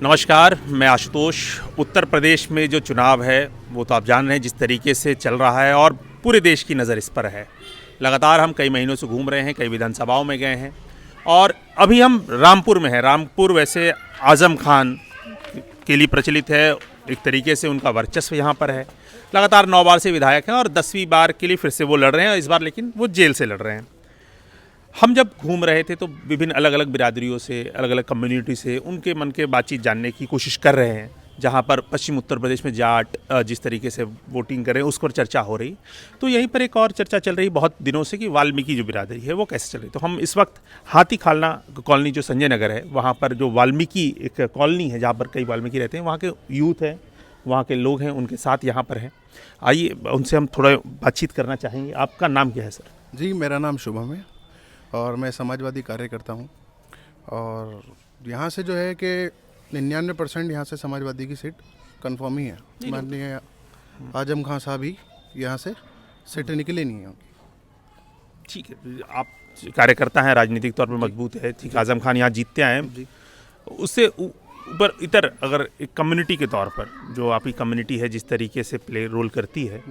नमस्कार, मैं आशुतोष। उत्तर प्रदेश में जो चुनाव है वो तो आप जान रहे हैं जिस तरीके से चल रहा है और पूरे देश की नज़र इस पर है। लगातार हम कई महीनों से घूम रहे हैं, कई विधानसभाओं में गए हैं और अभी हम रामपुर में हैं। रामपुर वैसे आज़म खान के लिए प्रचलित है, एक तरीके से उनका वर्चस्व यहाँ पर है। लगातार 9 बार से विधायक हैं और 10वीं बार के लिए फिर से वो लड़ रहे हैं। इस बार लेकिन वो जेल से लड़ रहे हैं। हम जब घूम रहे थे तो विभिन्न अलग अलग बिरादरियों से, अलग अलग कम्युनिटी से उनके मन के बातचीत जानने की कोशिश कर रहे हैं। जहाँ पर पश्चिम उत्तर प्रदेश में जाट जिस तरीके से वोटिंग कर रहे हैं उस पर चर्चा हो रही, तो यहीं पर एक और चर्चा चल रही बहुत दिनों से कि वाल्मीकि जो बिरादरी है वो कैसे चल रही। तो हम इस वक्त हाथी खालना कॉलोनी जो संजय नगर है वहाँ पर जो वाल्मीकि एक कॉलोनी है जहाँ पर कई वाल्मीकि रहते हैं, वहाँ के यूथ हैं, वहाँ के लोग हैं, उनके साथ यहाँ पर हैं। आइए उनसे हम थोड़ा बातचीत करना चाहेंगे। आपका नाम क्या है सर? जी, मेरा नाम शुभम है और मैं समाजवादी कार्यकर्ता हूँ। और यहाँ से जो है कि 99% यहाँ से समाजवादी की सीट कंफर्म ही है। माननीय आजम खान साहब ही यहाँ से सीट निकले नहीं है। ठीक है, आप कार्यकर्ता हैं, राजनीतिक तौर पर मजबूत है। ठीक, आजम खान यहाँ जीतते आए हैं। उससे ऊपर इतर अगर एक कम्युनिटी के तौर पर जो आपकी कम्युनिटी है जिस तरीके से प्ले रोल करती है,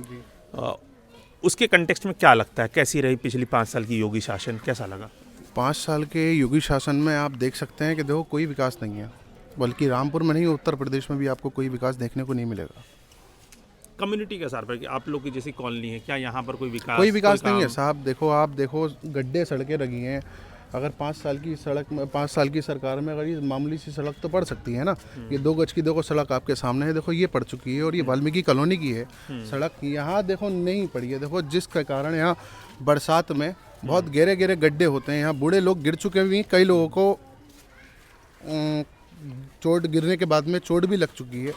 उसके कंटेक्स्ट में क्या लगता है, कैसी रही पिछली 5 साल की योगी शासन, कैसा लगा? 5 साल के योगी शासन में आप देख सकते हैं कि देखो कोई विकास नहीं है, बल्कि रामपुर में नहीं उत्तर प्रदेश में भी आपको कोई विकास देखने को नहीं मिलेगा। कम्युनिटी के आधार पर कि आप लोग की जैसी कॉलोनी है, क्या यहाँ पर कोई विकास नहीं है साहब। आप देखो गड्ढे सड़कें लगी हैं। अगर 5 साल की सड़क में 5 साल की सरकार में अगर ये मामूली सी सड़क तो पड़ सकती है ना। ये 2 गज की देखो सड़क आपके सामने है, देखो ये पड़ चुकी है और ये वाल्मीकि कॉलोनी की है सड़क। यहाँ देखो नहीं पड़ी है। देखो जिसके कारण यहाँ बरसात में बहुत गहरे गहरे गड्ढे होते हैं, यहाँ बूढ़े लोग गिर चुके हुए हैं। कई लोगों को चोट गिरने के बाद में चोट भी लग चुकी है।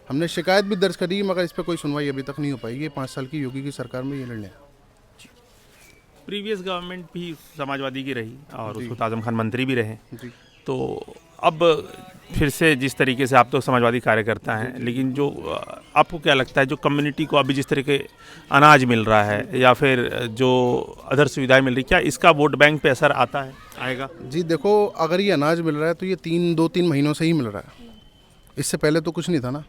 हमने शिकायत भी दर्ज करी मगर इस पर कोई सुनवाई अभी तक नहीं हो पाई। ये 5 साल की योगी की सरकार में ये निर्णय है। प्रीवियस गवर्नमेंट भी समाजवादी की रही और उसको आजम खान मंत्री भी रहे। तो अब फिर से जिस तरीके से आप तो समाजवादी कार्यकर्ता हैं, लेकिन जो आपको क्या लगता है जो कम्युनिटी को अभी जिस तरीके अनाज मिल रहा है या फिर जो अदर सुविधाएं मिल रही, क्या इसका वोट बैंक पे असर आता है, आएगा? जी देखो, अगर ये अनाज मिल रहा है तो ये 2-3 महीनों से ही मिल रहा है। इससे पहले तो कुछ नहीं था ना,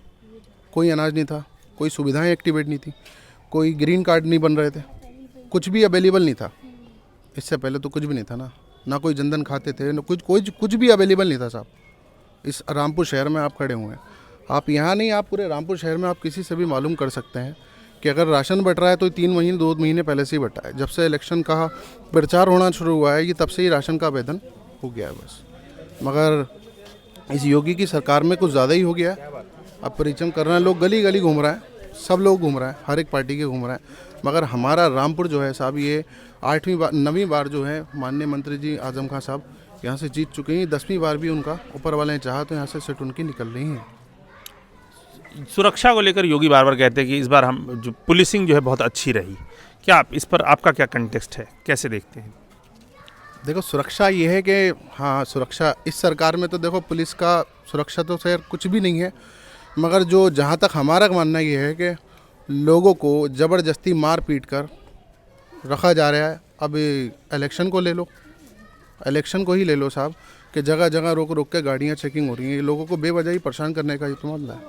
कोई अनाज नहीं था, कोई सुविधाएं एक्टिवेट नहीं थी, कोई ग्रीन कार्ड नहीं बन रहे थे, कुछ भी अवेलेबल नहीं था। इससे पहले तो कुछ भी नहीं था ना कोई जनधन खाते थे, ना कुछ भी अवेलेबल नहीं था साहब। इस रामपुर शहर में आप खड़े हुए हैं, आप यहाँ नहीं, आप पूरे रामपुर शहर में आप किसी से भी मालूम कर सकते हैं कि अगर राशन बट रहा है तो 2 महीने पहले से ही बटा है। जब से इलेक्शन का प्रचार होना शुरू हुआ है ये तब से ही राशन का आवेदन हो गया है बस। मगर इस योगी की सरकार में कुछ ज़्यादा ही हो गया है। अब परिचम कर रहे हैं लोग, गली गली घूम रहा है, सब लोग घूम रहा है, हर एक पार्टी के घूम रहा है। मगर हमारा रामपुर जो है साहब ये 9वीं बार जो है माननीय मंत्री जी आजम खान साहब यहाँ से जीत चुके हैं। 10वीं बार भी उनका ऊपर वाले ने चाहा तो यहाँ से सीट उनकी निकल रही है। सुरक्षा को लेकर योगी बार बार कहते हैं कि इस बार हम जो पुलिसिंग जो है बहुत अच्छी रही। क्या आप इस पर आपका क्या कंटेक्स्ट है, कैसे देखते हैं? देखो सुरक्षा ये है कि हाँ, सुरक्षा इस सरकार में तो देखो पुलिस का सुरक्षा तो खैर कुछ भी नहीं है। मगर जो जहाँ तक हमारा मानना ये है कि लोगों को ज़बरदस्ती मार पीट कर रखा जा रहा है। अब इलेक्शन को ले लो, इलेक्शन को ही ले लो साहब, कि जगह जगह रोक रोक के गाड़ियाँ चेकिंग हो रही हैं। ये लोगों को बेवजह ही परेशान करने का ये तो मतलब है।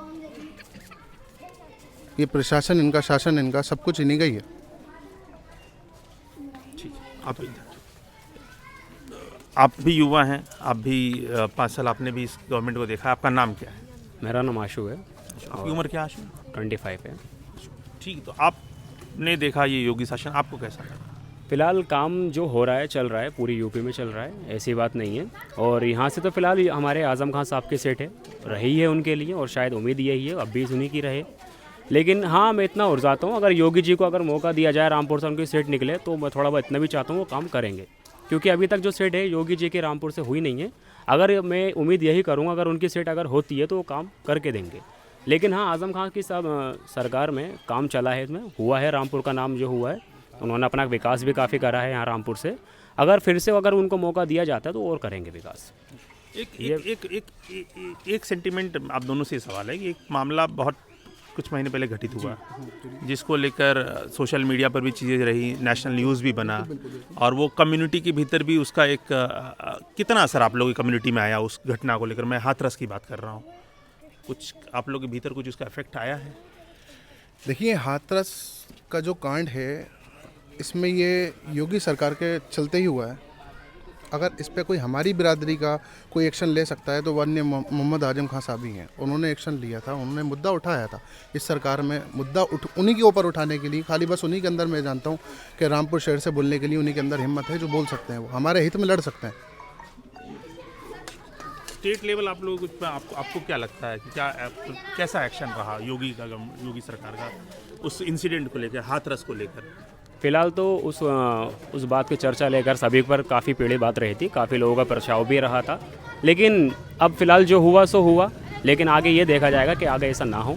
ये प्रशासन इनका, शासन इनका, सब कुछ इन्हीं का ही है। ठीक है, आप भी युवा हैं, आप भी 5 साल आपने भी इस गवर्नमेंट को देखा। आपका नाम क्या है? मेरा नाम आशु है। आपकी उम्र क्या आशु? 25 है। ठीक, तो आपने देखा ये योगी शासन, आपको कैसा लगा? फ़िलहाल काम जो हो रहा है चल रहा है, पूरी यूपी में चल रहा है, ऐसी बात नहीं है। और यहाँ से तो फ़िलहाल हमारे आज़म खान साहब की सीट है, रही है उनके लिए और शायद उम्मीद यही है अब भी उन्हीं की रहे। लेकिन हाँ, मैं इतना उड़ जाता हूँ, अगर योगी जी को अगर मौका दिया जाए रामपुर से उनकी सीट निकले तो मैं थोड़ा बहुत इतना भी चाहता हूँ वो काम करेंगे, क्योंकि अभी तक जो सीट है योगी जी के रामपुर से हुई नहीं है। अगर मैं उम्मीद यही करूँगा अगर उनकी सीट अगर होती है तो वो काम करके देंगे। लेकिन हाँ, आज़म खान की सरकार में काम चला है, इसमें हुआ है, रामपुर का नाम जो हुआ है, उन्होंने अपना विकास भी काफ़ी करा है यहाँ रामपुर से। अगर फिर से अगर उनको मौका दिया जाता है तो और करेंगे विकास। एक सेंटिमेंट आप दोनों से सवाल है कि एक मामला बहुत कुछ महीने पहले घटित हुआ जिसको लेकर सोशल मीडिया पर भी चीज़ें रही, नेशनल न्यूज़ भी बना और वो कम्युनिटी के भीतर भी उसका एक कितना असर आप लोगों की कम्युनिटी में आया उस घटना को लेकर? मैं हाथरस की बात कर रहा हूँ। कुछ आप लोग के भीतर कुछ उसका इफेक्ट आया है? देखिए, हाथरस का जो कांड है, इसमें ये योगी सरकार के चलते ही हुआ है। अगर इस पे कोई हमारी बिरादरी का कोई एक्शन ले सकता है तो वन्य मोहम्मद आजम खान साहब ही हैं। उन्होंने एक्शन लिया था, उन्होंने मुद्दा उठाया था इस सरकार में। मुद्दा उन्हीं के ऊपर उठाने के लिए, खाली बस उन्हीं के अंदर मैं जानता हूँ कि रामपुर शहर से बोलने के लिए उन्हीं के अंदर हिम्मत है जो बोल सकते हैं, वो हमारे हित में लड़ सकते हैं। स्टेट लेवल आप लोग आपको क्या लगता है कि कैसा एक्शन रहा योगी सरकार का उस इंसिडेंट को लेकर, हाथरस को लेकर? फिलहाल तो उस बात की चर्चा लेकर सभी पर काफ़ी पीड़ी बात रही थी, काफ़ी लोगों का परछाव भी रहा था। लेकिन अब फिलहाल जो हुआ सो हुआ, लेकिन आगे ये देखा जाएगा कि आगे ऐसा ना हो।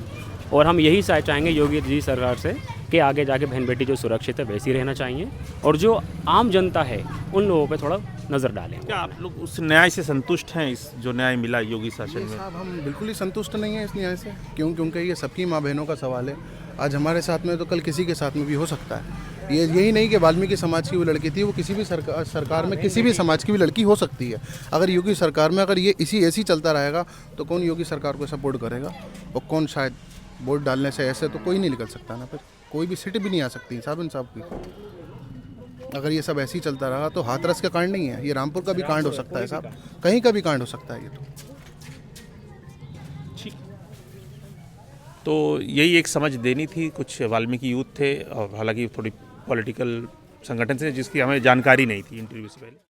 और हम यही चाहेंगे योगी जी सरकार से कि आगे जाके बहन बेटी जो सुरक्षित है वैसी रहना चाहिए, और जो आम जनता है उन लोगों पे थोड़ा नज़र डालें। क्या आप लोग उस न्याय से संतुष्ट हैं, इस जो न्याय मिला योगी शासन में? साहब, हम बिल्कुल ही संतुष्ट नहीं हैं इस न्याय से। क्योंकि ये सबकी माँ बहनों का सवाल है। आज हमारे साथ में तो कल किसी के साथ में भी हो सकता है। ये यही नहीं कि वाल्मीकि समाज की वो लड़की थी, वो किसी भी सरकार में किसी भी समाज की भी लड़की हो सकती है। अगर योगी सरकार में अगर ये ऐसी चलता रहेगा तो कौन योगी सरकार को सपोर्ट करेगा? और कौन शायद वोट डालने से ऐसे तो कोई नहीं निकल सकता ना, फिर कोई भी सीट भी नहीं आ सकती साहब इन साहब की। अगर ये सब ऐसे ही चलता रहा तो हाथरस का कांड नहीं है, ये रामपुर का भी कांड हो सकता है साहब, कहीं का भी कांड हो सकता है ये तो यही एक समझ देनी थी। कुछ वाल्मीकि यूथ थे, और हालांकि थोड़ी पॉलिटिकल संगठन से जिसकी हमें जानकारी नहीं थी इंटरव्यू से पहले।